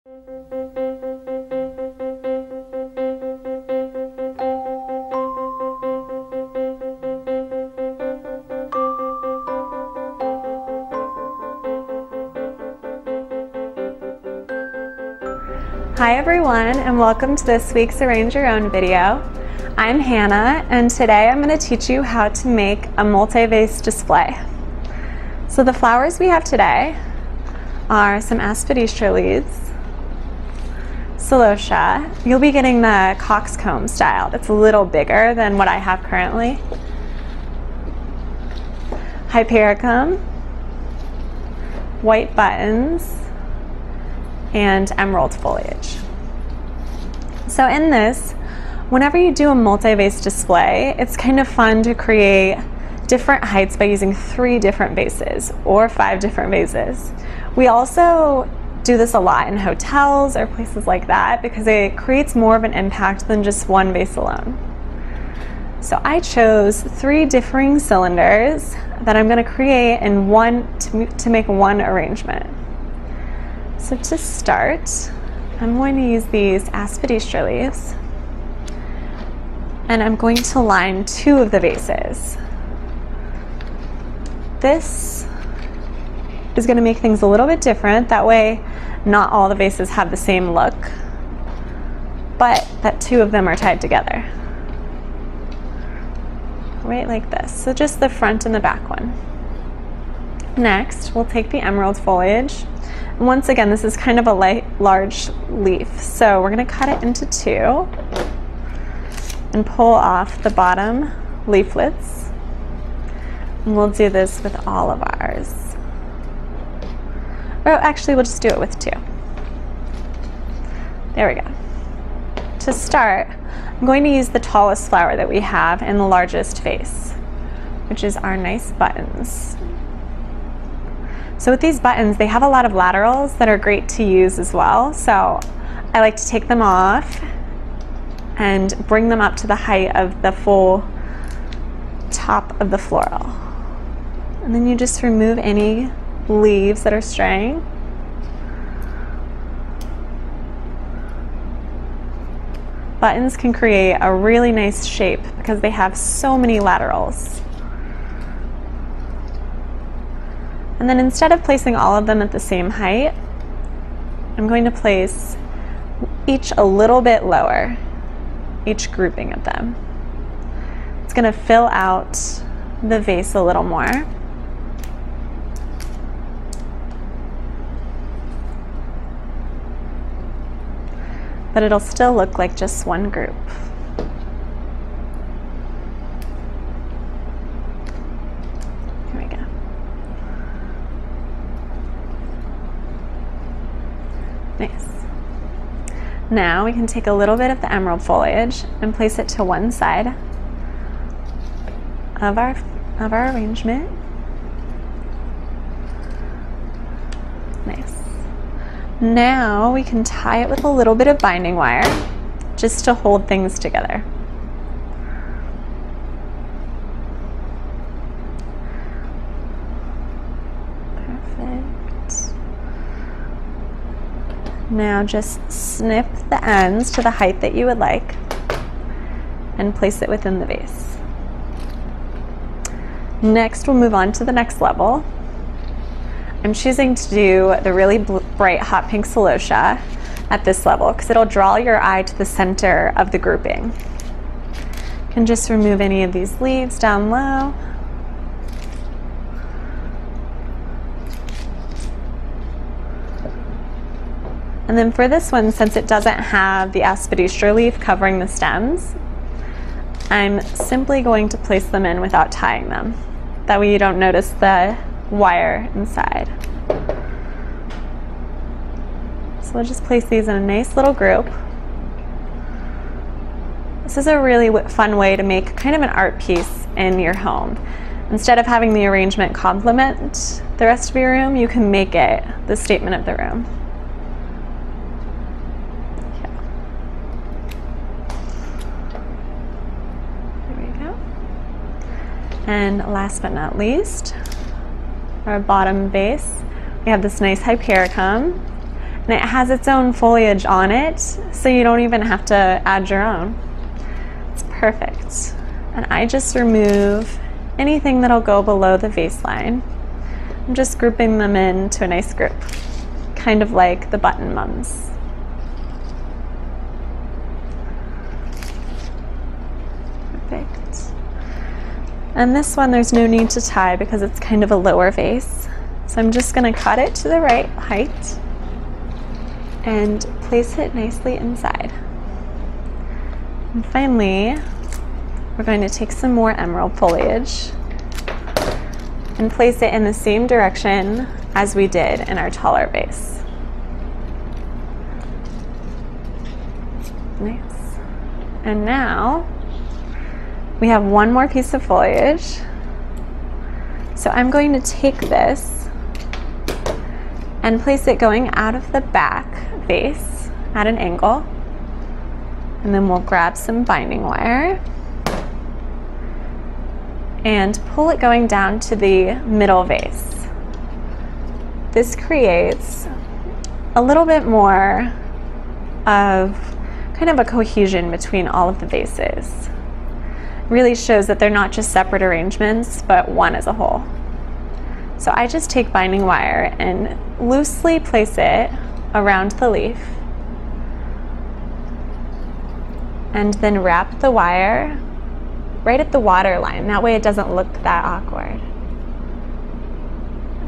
Hi everyone, and welcome to this week's Arrange Your Own video. I'm Hannah, and today I'm going to teach you how to make a multi-vase display. So the flowers we have today are some aspidistra leaves, celosia. You'll be getting the coxcomb style. It's a little bigger than what I have currently. Hypericum, white buttons, and emerald foliage. So in this, whenever you do a multi-vase display, it's kind of fun to create different heights by using 3 different vases or 5 different vases. We also do this a lot in hotels or places like that because it creates more of an impact than just one vase alone. So I chose 3 differing cylinders that I'm going to create in to make one arrangement. So to start, I'm going to use these aspidistra leaves, and I'm going to line 2 of the vases. This is going to make things a little bit different. That way, not all the vases have the same look, but that 2 of them are tied together. Right like this. So just the front and the back one. Next, we'll take the emerald foliage. Once again, this is kind of a large leaf, so we're going to cut it into 2 and pull off the bottom leaflets. And we'll do this with all of ours. Or actually, we'll just do it with 2. There we go. To start, I'm going to use the tallest flower that we have in the largest vase, which is our nice buttons. So with these buttons, they have a lot of laterals that are great to use as well. So I like to take them off and bring them up to the height of the full top of the floral. And then you just remove any leaves that are straying. Buttons can create a really nice shape because they have so many laterals. And then instead of placing all of them at the same height, I'm going to place each a little bit lower, each grouping of them. It's going to fill out the vase a little more. But it'll still look like just one group. Nice. Now we can take a little bit of the emerald foliage and place it to one side of our arrangement. Nice. Now we can tie it with a little bit of binding wire just to hold things together. Now just snip the ends to the height that you would like and place it within the vase. Next, we'll move on to the next level. I'm choosing to do the really bright hot pink celosia at this level because it'll draw your eye to the center of the grouping. You can just remove any of these leaves down low. And then for this one, since it doesn't have the aspidistra leaf covering the stems, I'm simply going to place them in without tying them. That way you don't notice the wire inside. So we'll just place these in a nice little group. This is a really fun way to make kind of an art piece in your home. Instead of having the arrangement complement the rest of your room, you can make it the statement of the room. And last but not least, our bottom vase, we have this nice hypericum. And it has its own foliage on it, so you don't even have to add your own. It's perfect. And I just remove anything that'll go below the vase line. I'm just grouping them into a nice group, kind of like the button mums. Perfect. And this one, there's no need to tie because it's kind of a lower vase. So I'm just going to cut it to the right height and place it nicely inside. And finally, we're going to take some more emerald foliage and place it in the same direction as we did in our taller vase. Nice. And now we have one more piece of foliage. So I'm going to take this and place it going out of the back vase at an angle. And then we'll grab some binding wire and pull it going down to the middle vase. This creates a little bit more of kind of a cohesion between all of the vases. Really shows that they're not just separate arrangements, but one as a whole. So I just take binding wire and loosely place it around the leaf, and then wrap the wire right at the water line. That way it doesn't look that awkward.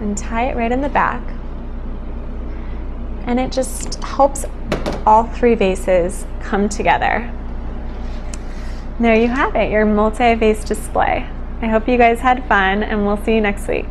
And tie it right in the back. And it just helps all three vases come together. There you have it, your multi-vase display. I hope you guys had fun, and we'll see you next week.